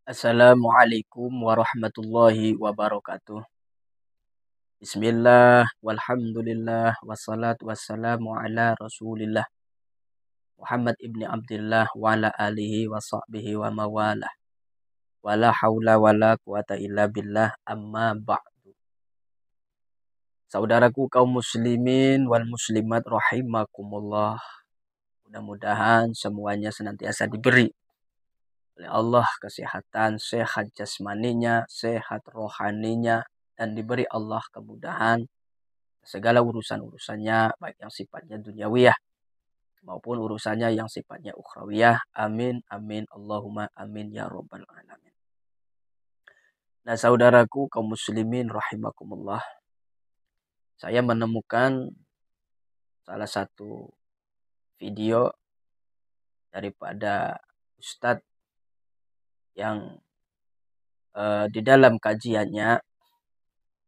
Assalamualaikum warahmatullahi wabarakatuh. Bismillah, walhamdulillah, wassalatu wassalamu ala rasulillah Muhammad ibni Abdullah wa ala alihi wa sahbihi wa mawalah. Wala hawla wala quwata illa billah amma ba'du. Saudaraku kaum muslimin wal muslimat rahimakumullah. Mudah-mudahan semuanya senantiasa diberi oleh Allah kesehatan, sehat jasmaninya, sehat rohaninya, dan diberi Allah kemudahan segala urusan-urusannya, baik yang sifatnya duniawiyah maupun urusannya yang sifatnya ukhrawiyah. Amin amin Allahumma amin ya rabbal alamin. Nah, saudaraku kaum muslimin rahimakumullah, saya menemukan salah satu video daripada Ustadz yang di dalam kajiannya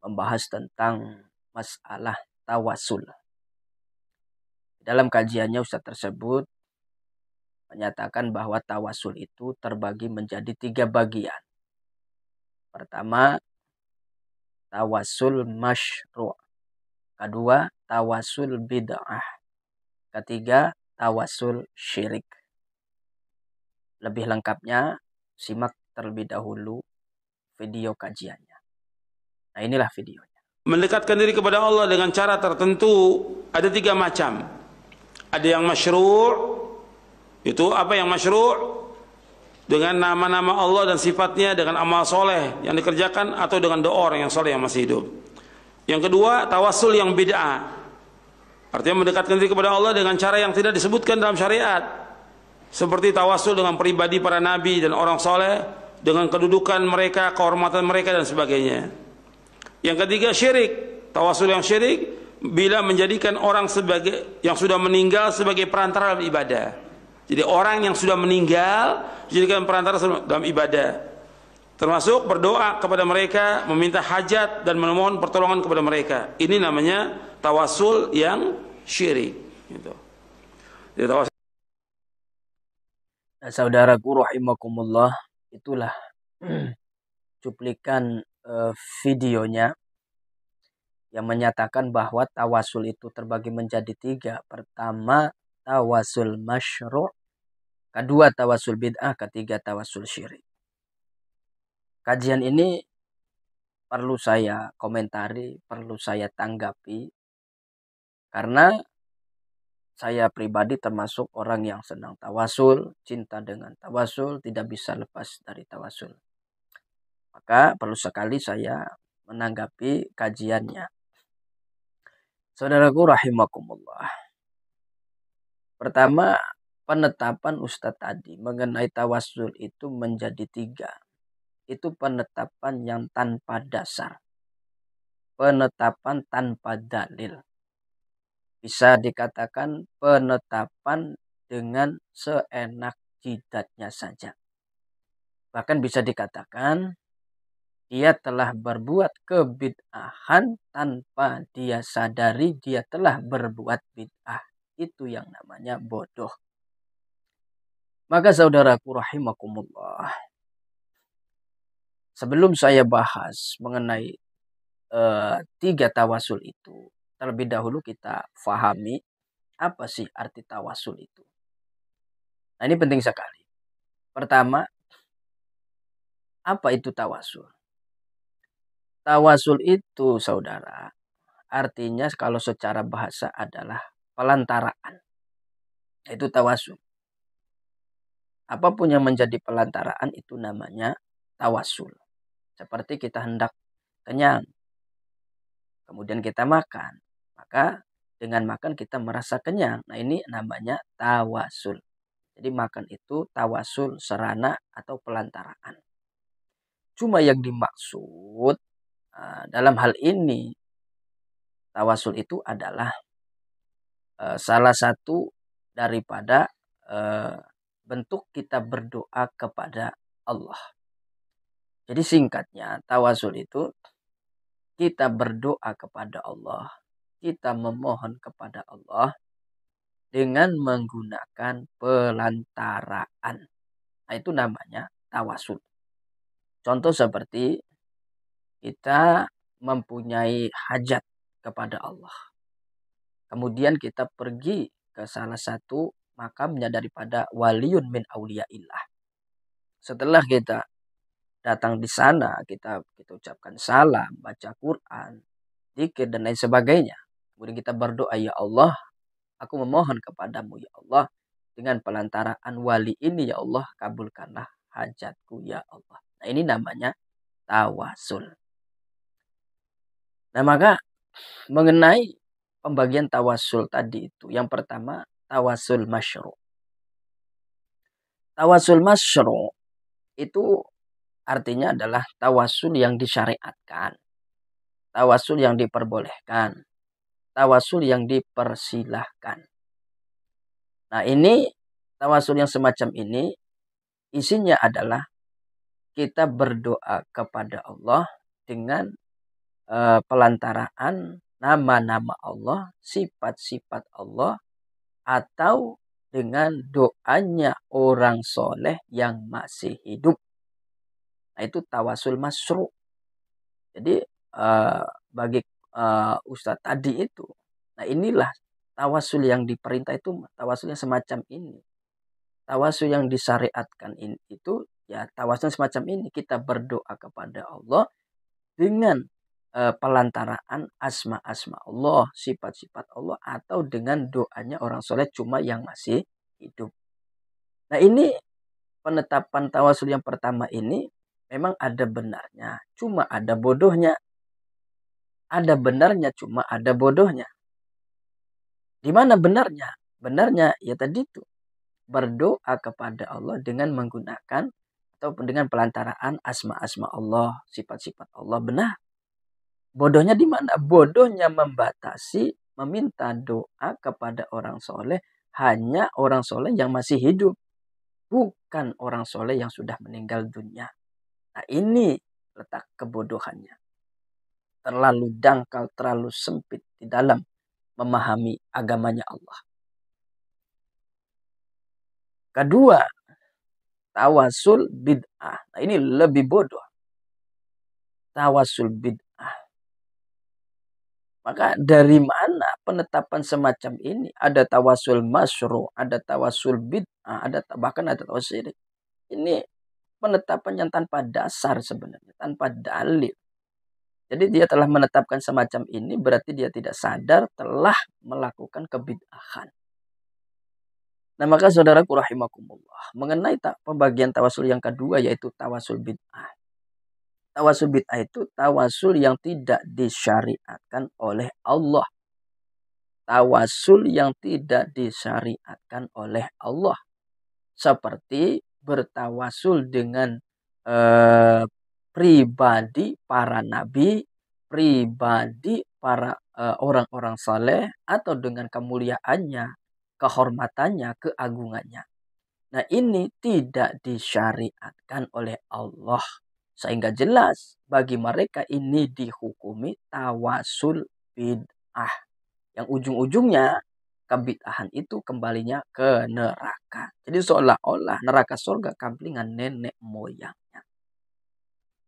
membahas tentang masalah tawasul. Dalam kajiannya Ustadz tersebut menyatakan bahwa tawasul itu terbagi menjadi 3 bagian. Pertama, tawasul masyru'. Kedua, tawasul bid'ah. Ketiga, tawasul syirik. Lebih lengkapnya, simak terlebih dahulu video kajiannya. Nah, inilah videonya. Mendekatkan diri kepada Allah dengan cara tertentu ada 3 macam. Ada yang masyru'. Itu apa yang masyru'? Dengan nama-nama Allah dan sifatnya, dengan amal soleh yang dikerjakan, atau dengan doa orang yang soleh yang masih hidup. Yang kedua, tawasul yang bid'ah. Artinya mendekatkan diri kepada Allah dengan cara yang tidak disebutkan dalam syariat, seperti tawasul dengan pribadi para nabi dan orang soleh, dengan kedudukan mereka, kehormatan mereka, dan sebagainya. Yang ketiga, syirik. Tawasul yang syirik bila menjadikan orang sebagai yang sudah meninggal sebagai perantara dalam ibadah. Jadi orang yang sudah meninggal dijadikan perantara dalam ibadah, termasuk berdoa kepada mereka, meminta hajat dan memohon pertolongan kepada mereka. Ini namanya tawasul yang syirik. Gitu. Jadi, tawasul. Nah, saudaraku rahimakumullah, itulah cuplikan videonya yang menyatakan bahwa tawasul itu terbagi menjadi 3. Pertama, tawasul masyru'. Kedua, tawasul bid'ah. Ketiga, tawasul syirik. Kajian ini perlu saya komentari, perlu saya tanggapi, karena saya pribadi termasuk orang yang senang tawasul, cinta dengan tawasul, tidak bisa lepas dari tawasul. Maka perlu sekali saya menanggapi kajiannya. Saudaraku rahimakumullah. Pertama, penetapan Ustadz tadi mengenai tawasul itu menjadi 3. Itu penetapan yang tanpa dasar. Penetapan tanpa dalil. Bisa dikatakan penetapan dengan seenak jidatnya saja. Bahkan bisa dikatakan dia telah berbuat kebid'ahan tanpa dia sadari dia telah berbuat bid'ah. Itu yang namanya bodoh. Maka saudaraku rahimakumullah, sebelum saya bahas mengenai 3 tawasul itu, terlebih dahulu kita fahami apa sih arti tawasul itu. Nah, ini penting sekali. Pertama, apa itu tawasul? Tawasul itu, saudara, artinya kalau secara bahasa adalah pelantaraan. Itu tawasul. Apapun yang menjadi pelantaraan itu namanya tawasul. Seperti kita hendak kenyang, kemudian kita makan. Maka dengan makan kita merasa kenyang. Nah, ini namanya tawasul. Jadi makan itu tawasul, sarana atau pelantaraan. Cuma yang dimaksud dalam hal ini, tawasul itu adalah salah satu daripada bentuk kita berdoa kepada Allah. Jadi singkatnya, tawasul itu kita berdoa kepada Allah, kita memohon kepada Allah dengan menggunakan pelantaraan. Nah, itu namanya tawasul. Contoh seperti kita mempunyai hajat kepada Allah. Kemudian kita pergi ke salah satu makamnya daripada waliun min auliyaillah. Setelah kita datang di sana, kita ucapkan salam, baca Quran, zikir dan lain sebagainya. Kemudian kita berdoa, ya Allah, aku memohon kepadamu ya Allah, dengan pelantaraan wali ini ya Allah, kabulkanlah hajatku ya Allah. Nah, ini namanya tawasul. Nah, maka mengenai pembagian tawasul tadi itu, yang pertama tawasul masyru'. Tawasul masyru' itu artinya adalah tawasul yang disyariatkan, tawasul yang diperbolehkan, tawasul yang dipersilahkan. Nah, ini tawasul yang semacam ini isinya adalah kita berdoa kepada Allah dengan pelantaraan nama-nama Allah, sifat-sifat Allah, atau dengan doanya orang soleh yang masih hidup. Nah, itu tawasul masyru'. Jadi bagi Ustadz tadi itu, nah inilah tawasul yang diperintah itu, tawasul yang semacam ini. Tawasul yang disyariatkan itu ya tawasul semacam ini, kita berdoa kepada Allah dengan pelantaraan asma-asma Allah, sifat-sifat Allah, atau dengan doanya orang soleh cuma yang masih hidup. Nah, ini penetapan tawasul yang pertama ini memang ada benarnya, cuma ada bodohnya. Ada benarnya, cuma ada bodohnya. Di mana benarnya? Benarnya ya tadi itu, berdoa kepada Allah dengan menggunakan ataupun dengan pelantaraan asma-asma Allah, sifat-sifat Allah, benar. Bodohnya di mana? Bodohnya membatasi meminta doa kepada orang soleh hanya orang soleh yang masih hidup, bukan orang soleh yang sudah meninggal dunia. Nah, ini letak kebodohannya. Terlalu dangkal, terlalu sempit di dalam memahami agamanya Allah. Kedua, tawasul bid'ah. Nah, ini lebih bodoh. Tawasul bid'ah. Maka dari mana penetapan semacam ini? Ada tawasul masyru', ada tawasul bid'ah, bahkan ada tawasul syirik. Ini penetapan yang tanpa dasar sebenarnya, tanpa dalil. Jadi dia telah menetapkan semacam ini, berarti dia tidak sadar telah melakukan kebid'ahan. Nah, maka saudaraku rahimakumullah, mengenai pembagian tawasul yang kedua, yaitu tawasul bid'ah. Tawasul bid'ah itu tawasul yang tidak disyariatkan oleh Allah. Tawasul yang tidak disyariatkan oleh Allah. Seperti bertawasul dengan pribadi para nabi, pribadi para orang-orang saleh, atau dengan kemuliaannya, kehormatannya, keagungannya. Nah, ini tidak disyariatkan oleh Allah. Sehingga jelas bagi mereka ini dihukumi tawasul bid'ah. Yang ujung-ujungnya kebid'ahan itu kembalinya ke neraka. Jadi seolah-olah neraka surga kamplingan nenek moyangnya.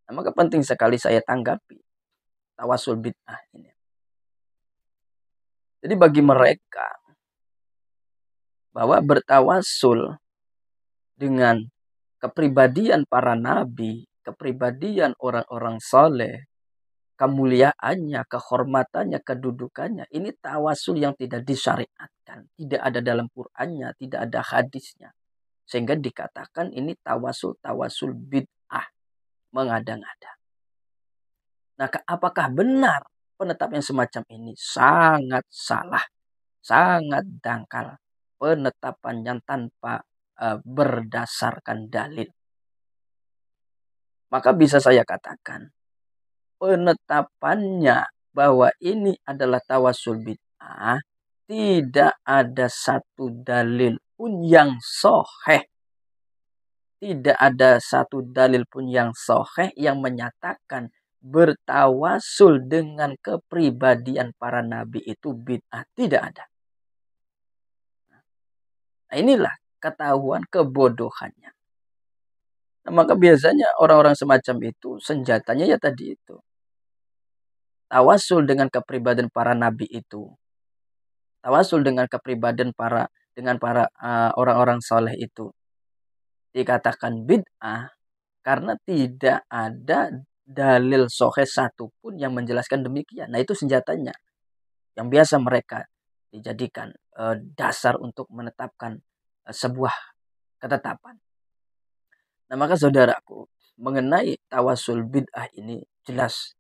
Nah, maka penting sekali saya tanggapi tawasul bid'ah ini. Jadi bagi mereka bahwa bertawasul dengan kepribadian para nabi, kepribadian orang-orang saleh, kemuliaannya, kehormatannya, kedudukannya, ini tawasul yang tidak disyariatkan. Tidak ada dalam Qur'annya, tidak ada hadisnya. Sehingga dikatakan ini tawasul bid'ah, mengada-ngada. Nah, apakah benar penetapan semacam ini? Sangat salah, sangat dangkal. Penetapan yang tanpa berdasarkan dalil. Maka bisa saya katakan, penetapannya bahwa ini adalah tawasul bid'ah, tidak ada satu dalil pun yang sahih. Tidak ada satu dalil pun yang sahih yang menyatakan bertawasul dengan kepribadian para nabi itu bid'ah. Tidak ada. Nah, inilah ketahuan kebodohannya. Nah, Nah, maka biasanya orang-orang semacam itu senjatanya ya tadi itu. Tawasul dengan kepribadian para nabi itu. Tawasul dengan kepribadian para orang-orang soleh itu. Dikatakan bid'ah karena tidak ada dalil sahih satupun yang menjelaskan demikian. Nah, itu senjatanya yang biasa mereka dijadikan dasar untuk menetapkan sebuah ketetapan. Nah, maka saudaraku, mengenai tawasul bid'ah ini jelas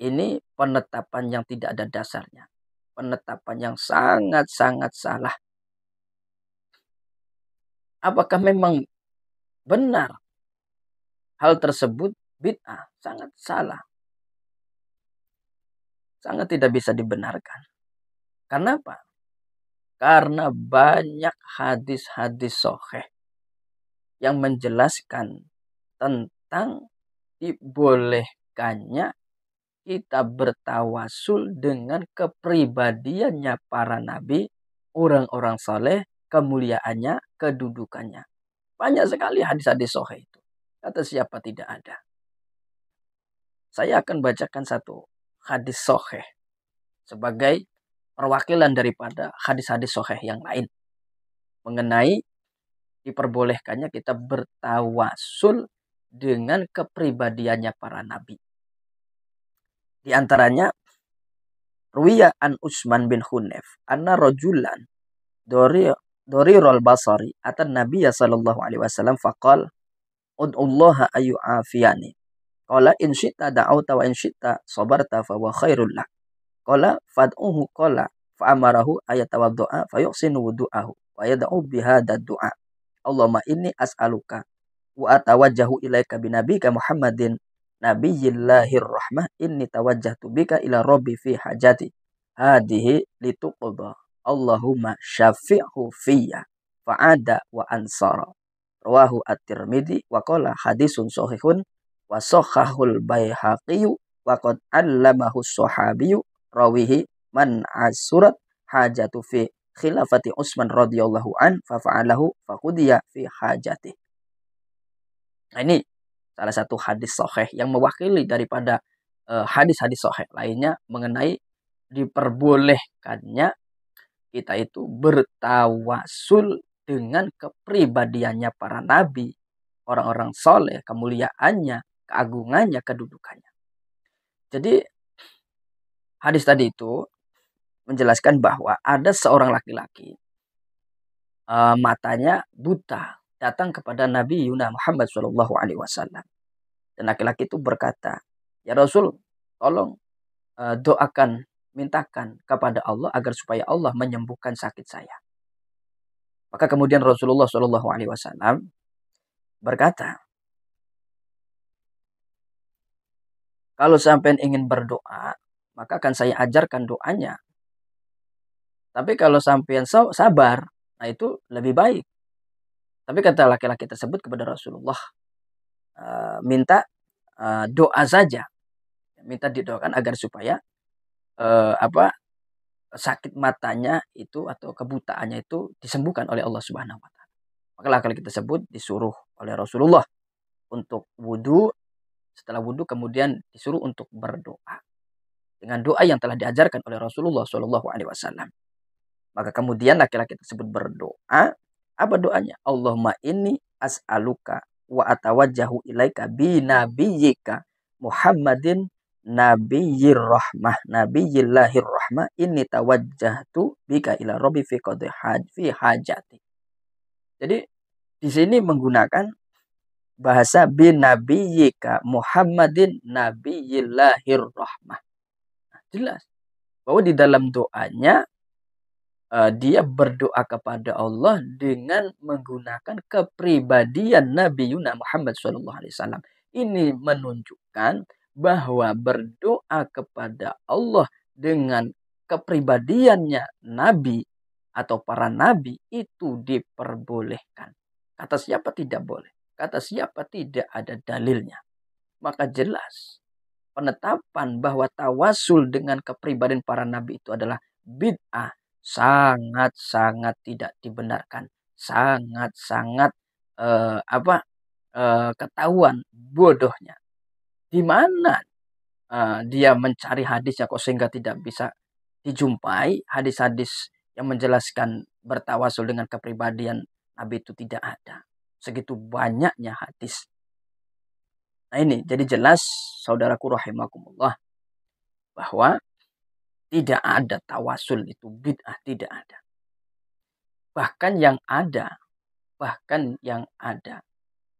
ini penetapan yang tidak ada dasarnya. Penetapan yang sangat-sangat salah. Apakah memang benar hal tersebut bid'ah? Sangat salah. Sangat tidak bisa dibenarkan. Kenapa? Karena banyak hadis-hadis sahih yang menjelaskan tentang dibolehkannya kita bertawasul dengan kepribadiannya para nabi, orang-orang saleh, kemuliaannya, kedudukannya. Banyak sekali hadis-hadis sahih itu. Kata siapa tidak ada. Saya akan bacakan satu hadis sahih sebagai perwakilan daripada hadis-hadis sahih yang lain mengenai diperbolehkannya kita bertawasul dengan kepribadiannya para nabi. Di antaranya Ruwiya an Utsman bin Hunayf anna rajulan dorirul basari atan Nabiya sallallahu alaihi wasallam faqal ud'ullaha ayu afiyani. Qala in syi'ta da'auta wa in syi'ta sabarta fa huwa khairul lak. Qala fad'uhu qala fa amarahu ayatawaddu'a fa yuhsinu wudu'ahu wa yad'u bihadha du'a. Allahumma inni as'aluka wa atawajjahu ilaika binabika Muhammadin nabiyillahir rahmah inni tawajjahtu bika ila rabbi fi hajati hadihi lituqda Allahumma syafi'hu fiyya fa'ada wa ansara rawahu at-Tirmidzi wa qala hadisun sahihun wa sahhahul Baihaqi wa qad allamahu sahabiyyu rawihi man asurat hajatu fi khilafati Utsman radhiyallahu an fa fa'alahu faqudiya fi hajati. Nah, ini salah satu hadis sahih yang mewakili daripada hadis-hadis sahih lainnya mengenai diperbolehkannya kita itu bertawasul dengan kepribadiannya para nabi, orang-orang soleh, kemuliaannya, keagungannya, kedudukannya. Jadi hadis tadi itu menjelaskan bahwa ada seorang laki-laki matanya buta datang kepada Nabi Yuna Muhammad Shallallahu Alaihi Wasallam. Dan laki-laki itu berkata, ya Rasul, tolong doakan, mintakan kepada Allah agar supaya Allah menyembuhkan sakit saya. Maka kemudian Rasulullah Shallallahu Alaihi Wasallam berkata, kalau sampai ingin berdoa, maka akan saya ajarkan doanya. Tapi kalau sampai sabar, nah itu lebih baik. Tapi kata laki-laki tersebut kepada Rasulullah, minta doa saja, minta didoakan agar supaya sakit matanya itu atau kebutaannya itu disembuhkan oleh Allah Subhanahu Wa Taala. Maka laki-laki tersebut disuruh oleh Rasulullah untuk wudhu. Setelah wudhu kemudian disuruh untuk berdoa dengan doa yang telah diajarkan oleh Rasulullah Shallallahu Alaihi Wasallam. Maka kemudian laki-laki tersebut berdoa. Apa doanya? Allahumma inni as'aluka wa atawajjahu ilaika bi nabiyyika Muhammadin nabiyyir rahmah nabiyillahir rahmah inni tawajjahtu bika ila rabbi fi qadhi fi hajati. Jadi di sini menggunakan bahasa bi nabiyyika Muhammadin nabiyillahir rahmah. Nah, jelas bahwa di dalam doanya dia berdoa kepada Allah dengan menggunakan kepribadian Nabi Yuna Muhammad SAW. Ini menunjukkan bahwa berdoa kepada Allah dengan kepribadiannya Nabi atau para Nabi itu diperbolehkan. Kata siapa tidak boleh? Kata siapa tidak ada dalilnya? Maka jelas penetapan bahwa tawasul dengan kepribadian para Nabi itu adalah bid'ah. Sangat-sangat tidak dibenarkan, sangat-sangat ketahuan bodohnya. Di mana dia mencari hadisnya kok sehingga tidak bisa dijumpai hadis-hadis yang menjelaskan bertawasul dengan kepribadian Nabi itu tidak ada. Segitu banyaknya hadis. Nah ini jadi jelas saudaraku rahimakumullah bahwa tidak ada tawasul itu bid'ah, tidak ada. Bahkan yang ada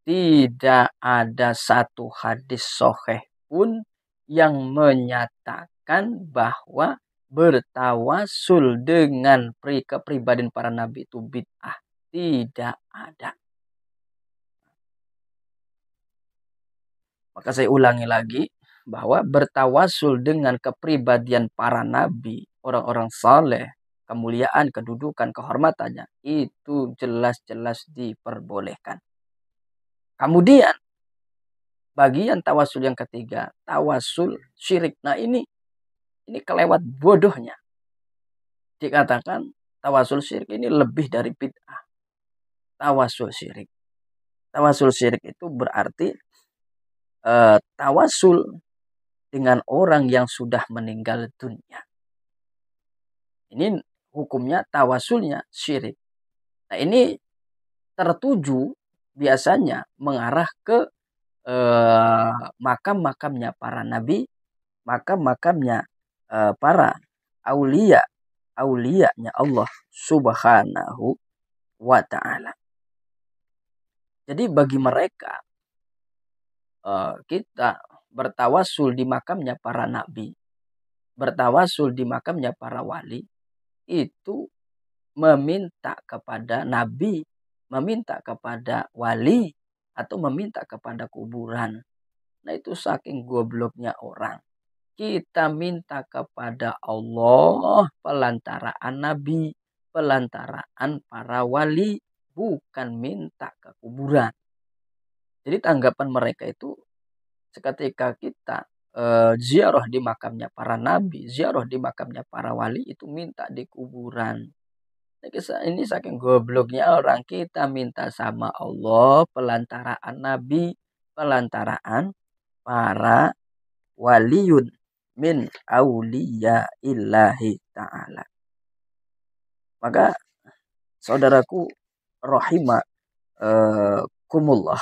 tidak ada satu hadis sahih pun yang menyatakan bahwa bertawasul dengan kepribadian para nabi itu bid'ah. Tidak ada. Maka saya ulangi lagi bahwa bertawasul dengan kepribadian para nabi, orang-orang saleh, kemuliaan, kedudukan, kehormatannya itu jelas-jelas diperbolehkan. Kemudian bagian tawasul yang ketiga, tawasul syirik. Nah ini kelewat bodohnya. Dikatakan tawasul syirik ini lebih dari bid'ah. Tawasul syirik. Tawasul syirik itu berarti tawasul dengan orang yang sudah meninggal dunia. Ini hukumnya tawasulnya syirik. Nah ini tertuju biasanya mengarah ke makam-makamnya para nabi, makam-makamnya para auliyanya Allah Subhanahu wa ta'ala. Jadi bagi mereka kita bertawasul di makamnya para nabi, bertawasul di makamnya para wali, itu meminta kepada nabi, meminta kepada wali, atau meminta kepada kuburan. Nah itu saking gobloknya orang. Kita minta kepada Allah pelantaraan nabi, pelantaraan para wali, bukan minta ke kuburan. Jadi tanggapan mereka itu seketika kita ziarah di makamnya para nabi, ziarah di makamnya para wali itu minta di kuburan. Ini saking gobloknya orang, kita minta sama Allah pelantaraan nabi, pelantaraan para waliyun min auliya illahi ta'ala. Maka saudaraku rahimakumullah,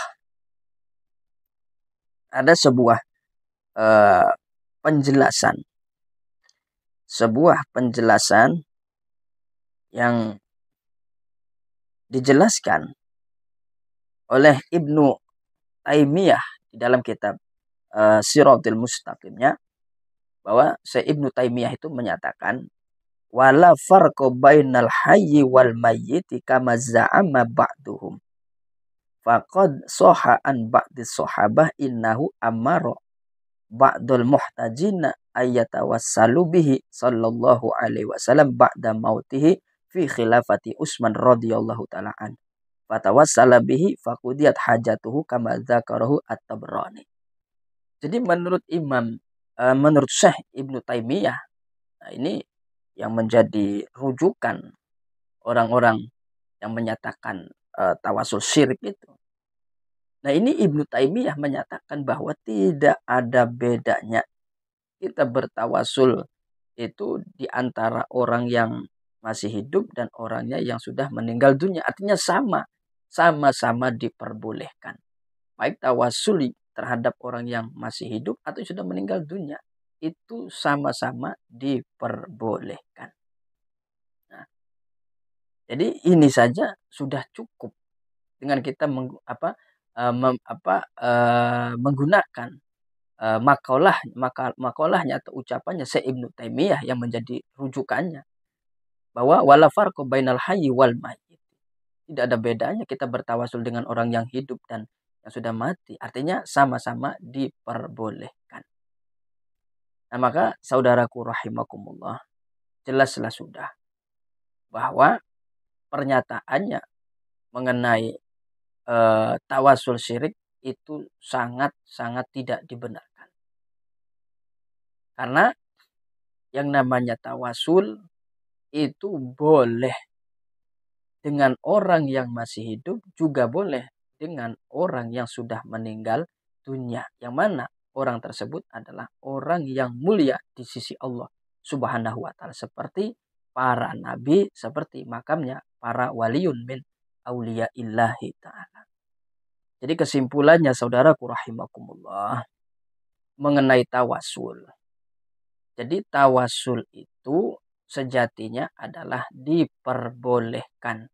ada sebuah penjelasan yang dijelaskan oleh Ibnu Taimiyah di dalam kitab Siratul Mustaqimnya, bahwa Syekh Ibnu Taimiyah itu menyatakan wala farqa bainal hayyi wal mayyiti kama za'ama ba'duhum faqad sahha an ba'di sahabah innahu amara ba'dul muhtajina ayyatawassalu bihi sallallahu alaihi wasallam ba'da mautihi fi khilafati Utsman radhiyallahu ta'ala an fatawassala bihi faqudiyat hajatuhu kama dzakarahu at-Tabrani. Jadi menurut Syekh Ibnu Taimiyah, nah ini yang menjadi rujukan orang-orang yang menyatakan tawasul syirik itu. Nah ini Ibnu Taimiyah menyatakan bahwa tidak ada bedanya kita bertawasul itu di antara orang yang masih hidup dan orangnya yang sudah meninggal dunia. Artinya sama-sama diperbolehkan. Baik tawasul terhadap orang yang masih hidup atau sudah meninggal dunia, itu sama-sama diperbolehkan. Nah, jadi ini saja sudah cukup dengan kita menggunakan makalahnya atau ucapannya Syekh Ibnu Taimiyah yang menjadi rujukannya, bahwa wala farqu bainal hayyi wal mayyit. Tidak ada bedanya kita bertawasul dengan orang yang hidup dan yang sudah mati. Artinya sama-sama diperbolehkan. Nah maka saudaraku rahimakumullah, jelaslah sudah bahwa pernyataannya mengenai tawasul syirik itu sangat-sangat tidak dibenarkan. Karena yang namanya tawasul itu boleh dengan orang yang masih hidup, juga boleh dengan orang yang sudah meninggal dunia. Yang mana orang tersebut adalah orang yang mulia di sisi Allah Subhanahu wa taala, seperti para nabi, seperti makamnya para waliun min auliyaillahi taala. Jadi kesimpulannya saudaraku rahimakumullah mengenai tawasul. Jadi tawasul itu sejatinya adalah diperbolehkan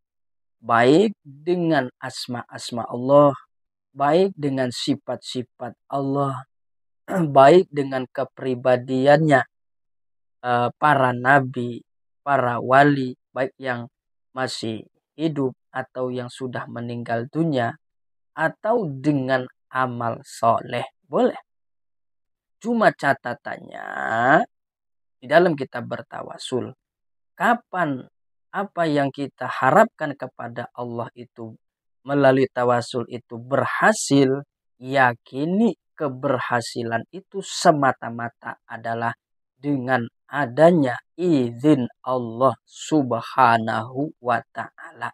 baik dengan asma-asma Allah, baik dengan sifat-sifat Allah, baik dengan kepribadiannya para nabi, para wali, baik yang masih hidup atau yang sudah meninggal dunia, atau dengan amal soleh. Boleh. Cuma catatannya di dalam kita bertawasul, kapan apa yang kita harapkan kepada Allah itu melalui tawasul itu berhasil, yakini keberhasilan itu semata-mata adalah dengan adanya izin Allah Subhanahu wa taala.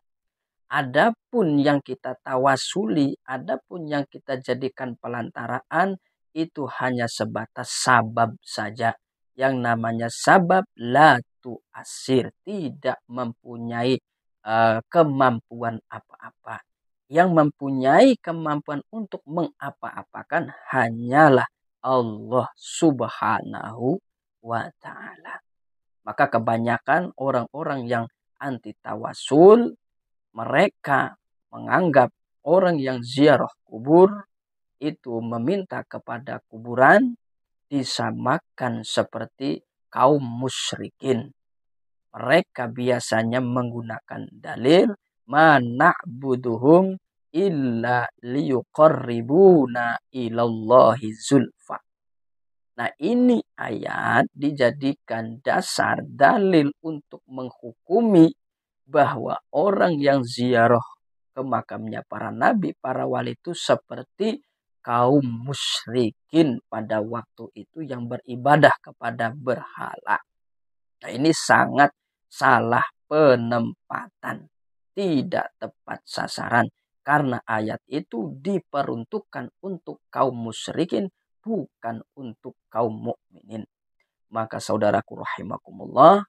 Adapun yang kita tawasuli, adapun yang kita jadikan pelantaraan itu hanya sebatas sabab saja. Yang namanya sabab la tu'asir, tidak mempunyai kemampuan apa-apa. Yang mempunyai kemampuan untuk mengapa-apakan hanyalah Allah Subhanahu wa taala. Maka kebanyakan orang-orang yang anti tawasul, mereka menganggap orang yang ziarah kubur itu meminta kepada kuburan disamakan seperti kaum musyrikin. Mereka biasanya menggunakan dalil mana'buduhum illa liyuqarribuna ilallahi zulfa. Nah, ini ayat dijadikan dasar dalil untuk menghukumi bahwa orang yang ziarah ke makamnya para nabi, para wali itu seperti kaum musyrikin pada waktu itu yang beribadah kepada berhala. Nah, ini sangat salah penempatan, tidak tepat sasaran, karena ayat itu diperuntukkan untuk kaum musyrikin, bukan untuk kaum mukminin. Maka saudaraku rahimakumullah,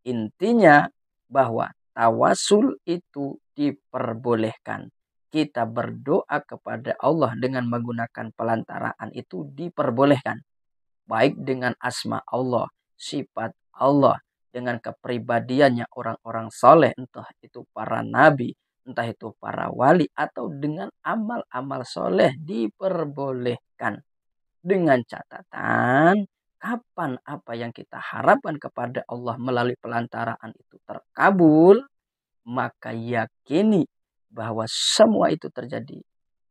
intinya bahwa tawasul itu diperbolehkan. Kita berdoa kepada Allah dengan menggunakan pelantaraan itu diperbolehkan. Baik dengan asma Allah, sifat Allah, dengan kepribadiannya orang-orang soleh, entah itu para nabi, entah itu para wali, atau dengan amal-amal soleh diperbolehkan. Dengan catatan, kapan apa yang kita harapkan kepada Allah melalui pelantaraan itu terkabul, maka yakini bahwa semua itu terjadi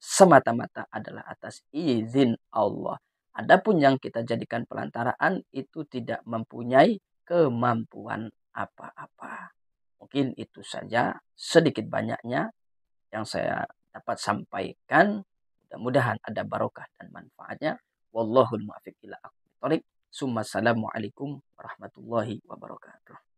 semata-mata adalah atas izin Allah. Adapun yang kita jadikan pelantaraan itu tidak mempunyai kemampuan apa-apa. Mungkin itu saja sedikit banyaknya yang saya dapat sampaikan. Mudah-mudahan ada barokah dan manfaatnya. Wallahul muwaffiq ila aqwamit thoriq. Assalamualaikum warahmatullahi wabarakatuh.